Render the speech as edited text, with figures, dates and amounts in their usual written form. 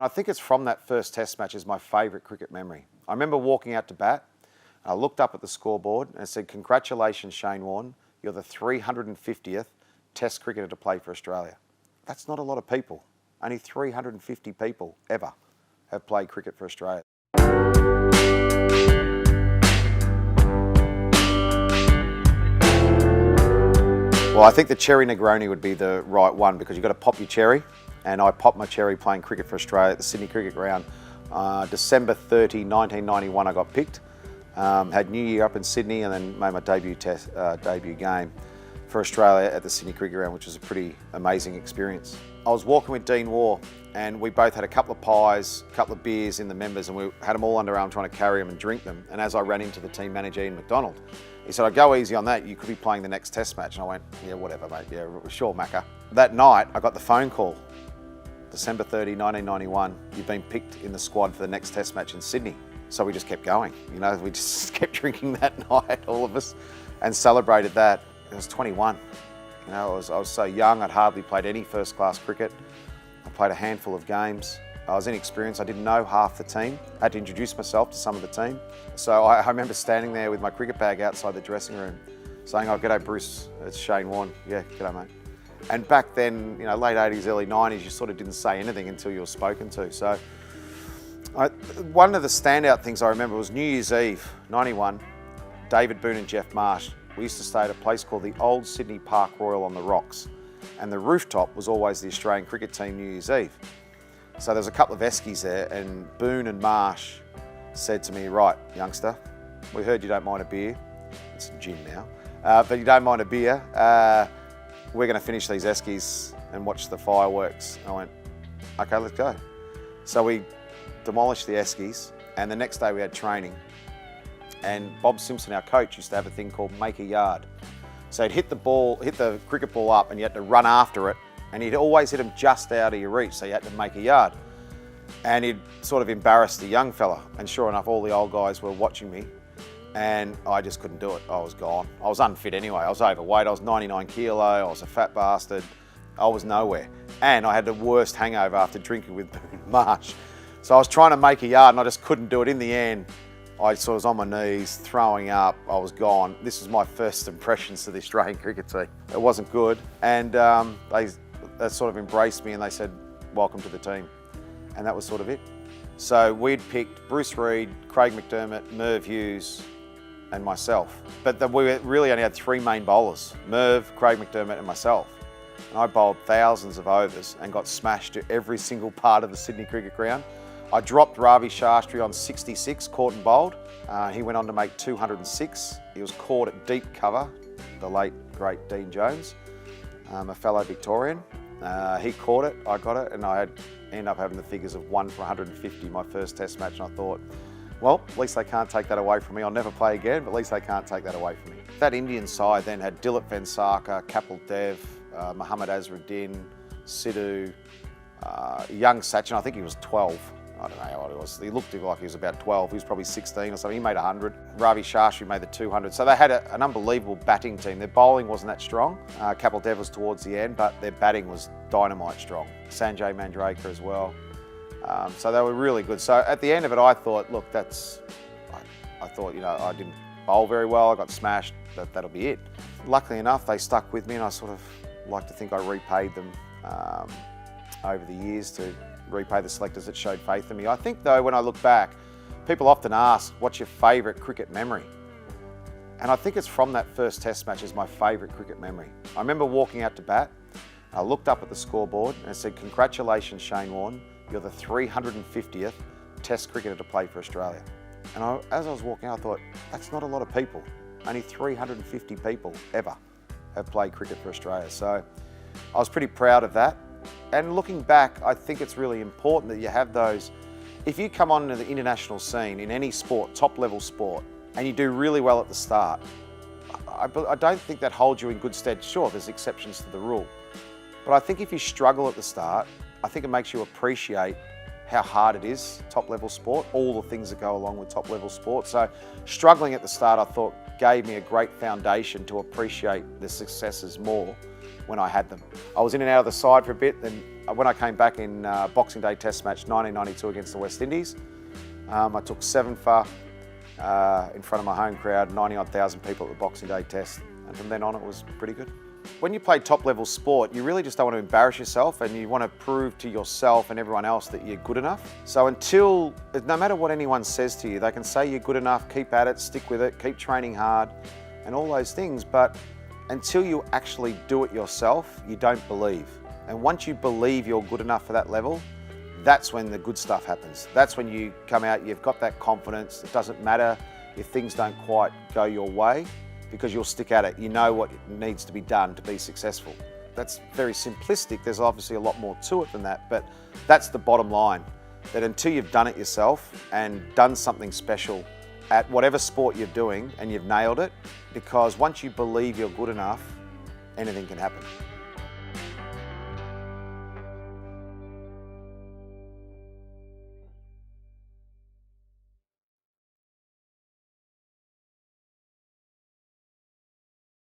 I think it's from that first test match is my favourite cricket memory. I remember walking out to bat, I looked up at the scoreboard and it said, "Congratulations, Shane Warne, you're the 350th test cricketer to play for Australia." That's not a lot of people. Only 350 people ever have played cricket for Australia. Well, I think the cherry Negroni would be the right one because you've got to pop your cherry, and I popped my cherry playing cricket for Australia at the Sydney Cricket Ground. December 30, 1991 I got picked. Had New Year up in Sydney and then made my debut game for Australia at the Sydney Cricket Ground, which was a pretty amazing experience. I was walking with Dean Waugh and we both had a couple of pies, a couple of beers in the members, and we had them all under arm trying to carry them and drink them. And as I ran into the team manager, Ian McDonald, he said, "I'd go easy on that, you could be playing the next test match." And I went, "Yeah, whatever, mate, yeah, sure, Macca." That night, I got the phone call, December 30, 1991, "You've been picked in the squad for the next test match in Sydney." So we just kept going, you know, we just kept drinking that night, all of us, and celebrated that. I was 21, you know, I was so young, I'd hardly played any first class cricket. I played a handful of games. I was inexperienced, I didn't know half the team. I had to introduce myself to some of the team. So I remember standing there with my cricket bag outside the dressing room saying, "Oh, g'day Bruce, it's Shane Warne." "Yeah, g'day mate." And back then, you know, late 80s, early 90s, you sort of didn't say anything until you were spoken to. So one of the standout things I remember was New Year's Eve, 91, David Boone and Jeff Marsh. We used to stay at a place called the Old Sydney Park Royal on the Rocks. And the rooftop was always the Australian cricket team New Year's Eve. So there was a couple of Eskies there, and Boone and Marsh said to me, "Right, youngster, we heard you don't mind a beer." It's a gin now, but you don't mind a beer. We're going to finish these Eskies and watch the fireworks. I went, "Okay, let's go." So we demolished the Eskies, and the next day we had training. And Bob Simpson, our coach, used to have a thing called make a yard. So he'd hit the cricket ball up, and you had to run after it, and he'd always hit them just out of your reach, so you had to make a yard. And he'd sort of embarrass the young fella, and sure enough, all the old guys were watching me, and I just couldn't do it. I was gone. I was unfit anyway. I was overweight. I was 99 kilo. I was a fat bastard. I was nowhere. And I had the worst hangover after drinking with Marsh. So I was trying to make a yard, and I just couldn't do it. In the end, I sort of was on my knees, throwing up. I was gone. This was my first impressions to the Australian cricket team. It wasn't good. And they sort of embraced me, and they said, "Welcome to the team." And that was sort of it. So we'd picked Bruce Reid, Craig McDermott, Merv Hughes, and myself. But we really only had three main bowlers, Merv, Craig McDermott, and myself. And I bowled thousands of overs and got smashed to every single part of the Sydney Cricket Ground. I dropped Ravi Shastri on 66, caught and bowled. He went on to make 206. He was caught at deep cover, the late, great Dean Jones, a fellow Victorian. He caught it, I got it, and I ended up having the figures of 1 for 150 my first test match, and I thought, well, at least they can't take that away from me. I'll never play again, but at least they can't take that away from me. That Indian side then had Dilip Vengsarkar, Kapil Dev, Muhammad Azharuddin, Sidhu, young Sachin, I think he was 12. I don't know how old he was. He looked like he was about 12. He was probably 16 or something. He made 100. Ravi Shastri made the 200. So they had an unbelievable batting team. Their bowling wasn't that strong. Kapil Dev was towards the end, but their batting was dynamite strong. Sanjay Manjrekar as well. So they were really good. So at the end of it, I thought, look, I thought, you know, I didn't bowl very well. I got smashed. That'll be it. Luckily enough, they stuck with me, and I sort of like to think I repaid them over the years to repay the selectors that showed faith in me. I think though, when I look back, people often ask, what's your favourite cricket memory? And I think it's from that first test match is my favourite cricket memory. I remember walking out to bat, I looked up at the scoreboard and it said, "Congratulations, Shane Warne, you're the 350th test cricketer to play for Australia." And as I was walking out, I thought, that's not a lot of people. Only 350 people ever have played cricket for Australia. So I was pretty proud of that. And looking back, I think it's really important that you have those. If you come onto the international scene in any sport, top level sport, and you do really well at the start, I don't think that holds you in good stead. Sure, there's exceptions to the rule. But I think if you struggle at the start, I think it makes you appreciate how hard it is, top level sport, all the things that go along with top level sport. So struggling at the start, I thought, gave me a great foundation to appreciate the successes more when I had them. I was in and out of the side for a bit, and when I came back in Boxing Day Test match 1992 against the West Indies, I took 7 for in front of my home crowd, 90-odd thousand people at the Boxing Day Test, and from then on it was pretty good. When you play top level sport, you really just don't want to embarrass yourself, and you want to prove to yourself and everyone else that you're good enough. So no matter what anyone says to you, they can say you're good enough, keep at it, stick with it, keep training hard, and all those things, but until you actually do it yourself, you don't believe. And once you believe you're good enough for that level, that's when the good stuff happens. That's when you come out, you've got that confidence. It doesn't matter if things don't quite go your way, because you'll stick at it. You know what needs to be done to be successful. That's very simplistic. There's obviously a lot more to it than that, but that's the bottom line, that until you've done it yourself and done something special at whatever sport you're doing and you've nailed it, because once you believe you're good enough, anything can happen.